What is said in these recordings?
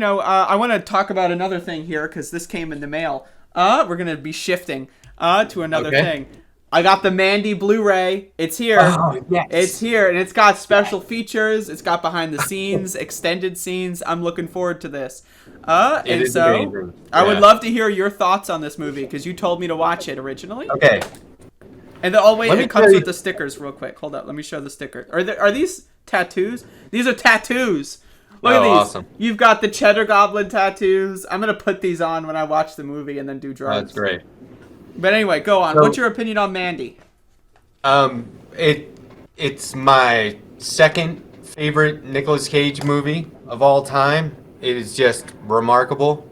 I want to talk about another thing here because this came in the mail. We're gonna be shifting to another Okay. thing. I got the Mandy Blu-ray. It's here. Oh, It's yes. here, and it's got special Yes. features. It's got behind the scenes, extended scenes. I'm looking forward to this. It And is so amazing. I would Yeah. love to hear your thoughts on this movie because you told me to watch it originally. Okay. And oh wait, Let me it tell comes you. with the stickers real quick. Hold up, let me show the sticker. Are these tattoos? These are tattoos. Look at Oh, these. awesome. You've got the Cheddar Goblin tattoos. I'm gonna put these on when I watch the movie and then do Oh, that's drugs. great. But anyway, go on. What's So, your opinion on Mandy? it's my second favorite Nicolas Cage movie of all time. It is just remarkable.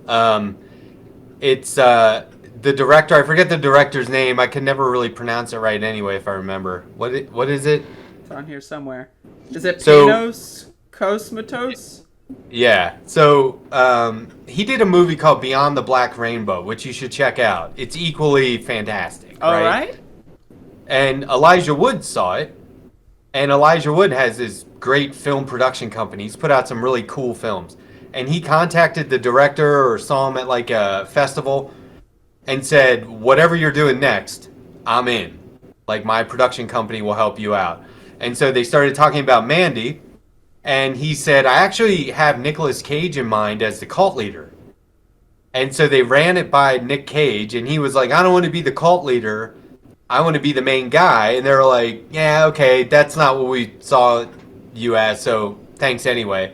It's the director. I forget the director's name. I can never really pronounce it right anyway, if I remember. What is it? It's on here somewhere. Is it So Panos Cosmatos? yeah. So he did a movie called Beyond the Black Rainbow, which you should check out. It's equally fantastic, All right? right. And Elijah Wood saw it, and Elijah Wood has this great film production company. He's put out some really cool films. And he contacted the director or saw him at like a festival and said, "Whatever you're doing next, I'm in. Like my production company will help you out." And so they started talking about Mandy, and he said, "I actually have Nicolas Cage in mind as the cult leader." And so they ran it by Nick Cage, and he was like, "I don't want to be the cult leader. I want to be the main guy." And they were like, "Yeah, okay, that's not what we saw you as, so thanks anyway."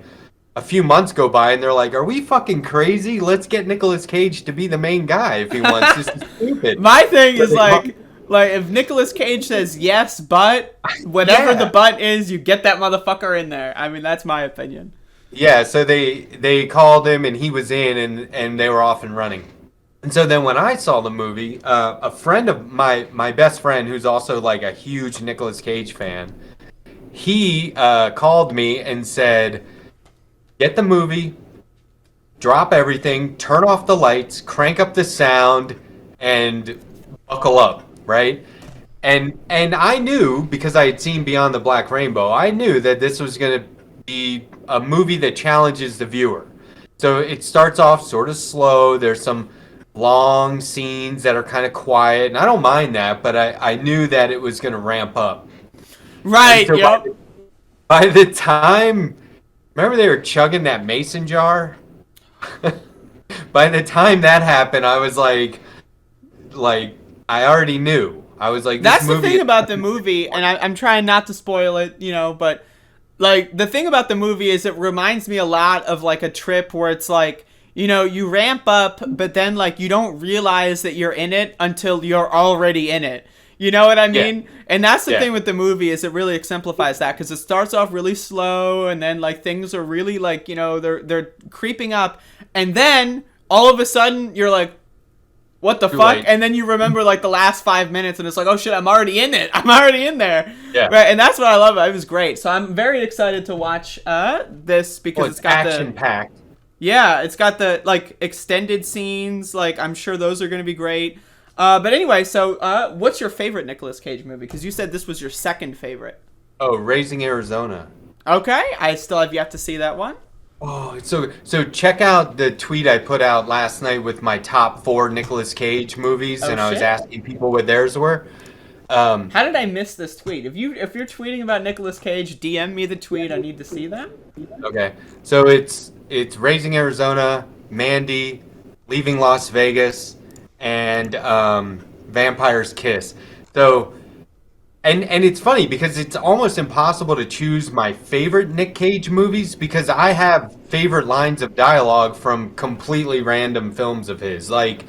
A few months go by, and they're like, "Are we fucking crazy? Let's get Nicolas Cage to be the main guy if he wants. This is stupid." My thing So is they like if Nicolas Cage says yes, but whatever the yeah. but is, you get that motherfucker in there. I mean, that's my opinion. Yeah, so they called him, and he was in, and they were off and running. And so then when I saw the movie, a friend of my best friend, who's also like a huge Nicolas Cage fan, he called me and said, "Get the movie, drop everything, turn off the lights, crank up the sound, and buckle up," right? And I knew, because I had seen Beyond the Black Rainbow, I knew that this was going to be a movie that challenges the viewer. So it starts off sort of slow. There's some long scenes that are kind of quiet, and I don't mind that, but I knew that it was going to ramp up. And Right. so Yep. by the time, remember they were chugging that mason jar? By the time that happened, I was like I already knew. I was like, this That's the movie thing is about the movie, and I'm trying not to spoil it, but like the thing about the movie is it reminds me a lot of like a trip where it's like, you ramp up, but then like you don't realize that you're in it until you're already in it. You know what I yeah, mean? And that's the yeah. thing with the movie is it really exemplifies that because it starts off really slow and then like things are really like, they're creeping up and then all of a sudden you're like, what the Too fuck? late. And then you remember like the last 5 minutes and it's like, oh shit, I'm already in it. I'm already in there. Yeah. Right. And that's what I love. It was great. So I'm very excited to watch this because Well, it's it's got action packed. yeah, it's got the like extended scenes. Like I'm sure those are going to be great. But anyway, so what's your favorite Nicolas Cage movie? Because you said this was your second favorite. Oh, Raising Arizona. Okay. I still have yet to see that one. Oh, so check out the tweet I put out last night with my top 4 Nicolas Cage movies, Oh and I was shit. asking people what theirs were. How did I miss this tweet? If you're tweeting about Nicolas Cage, DM me the tweet. I need to see that. Okay, so it's Raising Arizona, Mandy, Leaving Las Vegas, and Vampire's Kiss. So, and it's funny because it's almost impossible to choose my favorite Nick Cage movies because I have favorite lines of dialogue from completely random films of his, like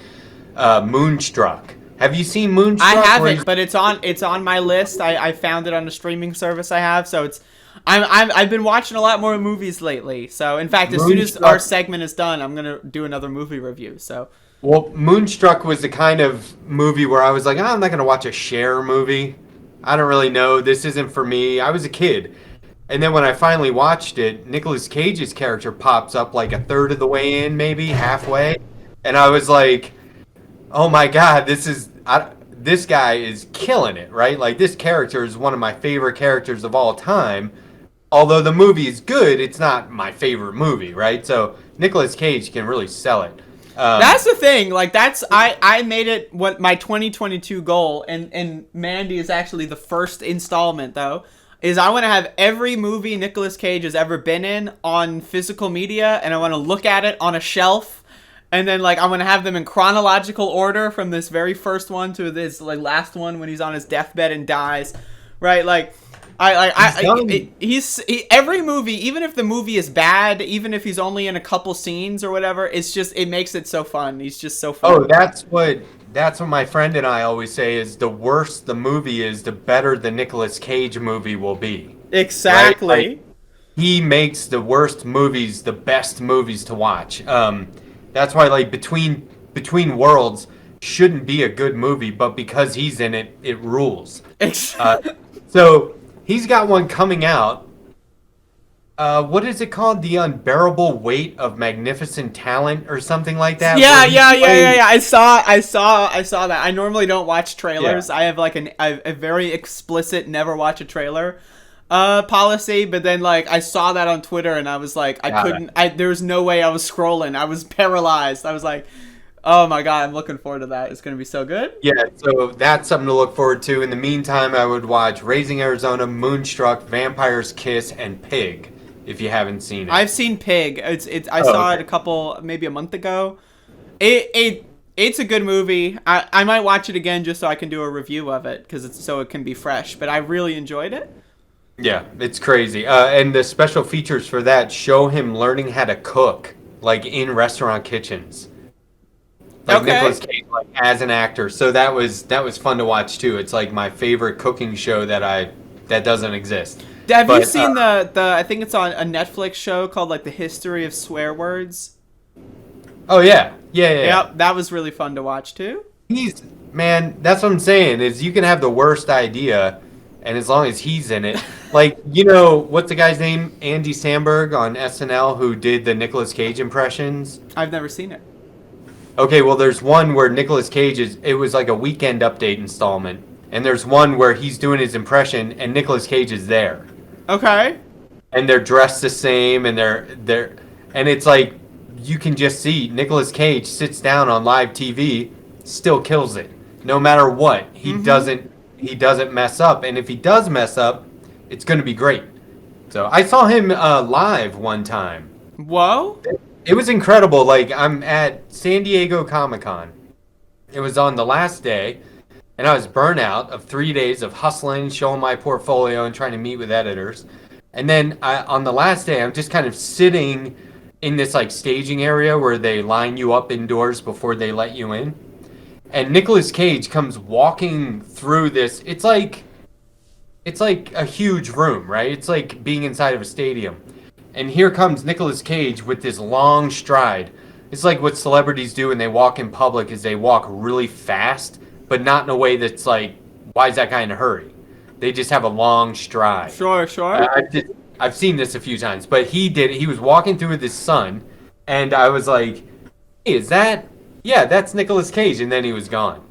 Moonstruck. Have you seen I Moonstruck? haven't, but it's on my list. I found it on a streaming service I have, so it's I've been watching a lot more movies lately. So in fact, as soon as our Moonstruck. segment is done, I'm gonna do another movie review. So Well, Moonstruck was the kind of movie where I was like, "Oh, I'm not going to watch a Cher movie. I don't really know. This isn't for me." I was a kid. And then when I finally watched it, Nicolas Cage's character pops up like a third of the way in, maybe halfway. And I was like, "Oh my God, this guy is killing it, right? Like this character is one of my favorite characters of all time." although the movie is good, it's not my favorite movie, right? So Nicolas Cage can really sell it. That's the thing. Like I made it what my 2022 goal, and Mandy is actually the first installment though. Is I want to have every movie Nicolas Cage has ever been in on physical media, and I want to look at it on a shelf, and then like I want to have them in chronological order from this very first one to this like last one when he's on his deathbed and dies, right? Like every movie, even if the movie is bad, even if he's only in a couple scenes or whatever, it makes it so fun. He's just so fun. Oh, that's what my friend and I always say is the worse the movie is, the better the Nicolas Cage movie will be. Exactly. Right? Like, he makes the worst movies the best movies to watch. That's why like Between Worlds shouldn't be a good movie, but because he's in it, it rules. So he's got one coming out. What is it called? The Unbearable Weight of Magnificent Talent or something like that? Yeah. I saw that. I normally don't watch trailers. Yeah. I have like a very explicit never watch a trailer policy, but then like I saw that on Twitter and I was like, there was no way I was scrolling. I was paralyzed. I was like, oh my God, I'm looking forward to that. It's going to be so good. Yeah, so that's something to look forward to. In the meantime, I would watch Raising Arizona, Moonstruck, Vampire's Kiss, and Pig, if you haven't seen it. I've seen Pig. I saw it maybe a month ago. It's a good movie. I might watch it again just so I can do a review of it, because it can be fresh. But I really enjoyed it. Yeah, it's crazy. And the special features for that show him learning how to cook, like in restaurant kitchens. Like Nicolas Cage, like as an actor, so that was fun to watch too. It's like my favorite cooking show that doesn't exist. Have you seen the I think it's on a Netflix show called like The History of Swear Words? Oh yeah. Yep, that was really fun to watch too. Man, that's what I'm saying. Is you can have the worst idea, and as long as he's in it, like what's the guy's name? Andy Samberg on SNL who did the Nicolas Cage impressions. I've never seen it. Okay, well, there's one where Nicolas Cage it was like a Weekend Update installment, and there's one where he's doing his impression, and Nicolas Cage is there. Okay. And they're dressed the same, and and it's like, you can just see Nicolas Cage sits down on live TV, still kills it. No matter what, he doesn't mess up, and if he does mess up, it's going to be great. So I saw him live one time. Whoa. It was incredible. Like, I'm at San Diego Comic-Con. It was on the last day, and I was burnt out of 3 days of hustling, showing my portfolio, and trying to meet with editors. And then on the last day, I'm just kind of sitting in this like staging area where they line you up indoors before they let you in. And Nicolas Cage comes walking through this. It's like a huge room, right? It's like being inside of a stadium. And here comes Nicolas Cage with this long stride. It's like what celebrities do when they walk in public is they walk really fast, but not in a way that's like, why is that guy in a hurry? They just have a long stride. Sure. I've seen this a few times, but he was walking through with his son, and I was like, hey, that's Nicolas Cage, and then he was gone.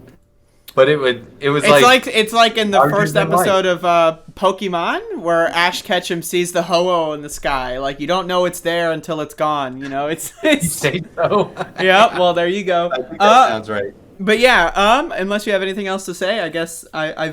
But it's like in the first episode of Pokemon where Ash Ketchum sees the Ho-Oh in the sky. Like, you don't know it's there until it's gone. It's you say so. Yeah. Well, there you go. I think that sounds right. But yeah. Unless you have anything else to say, I guess I've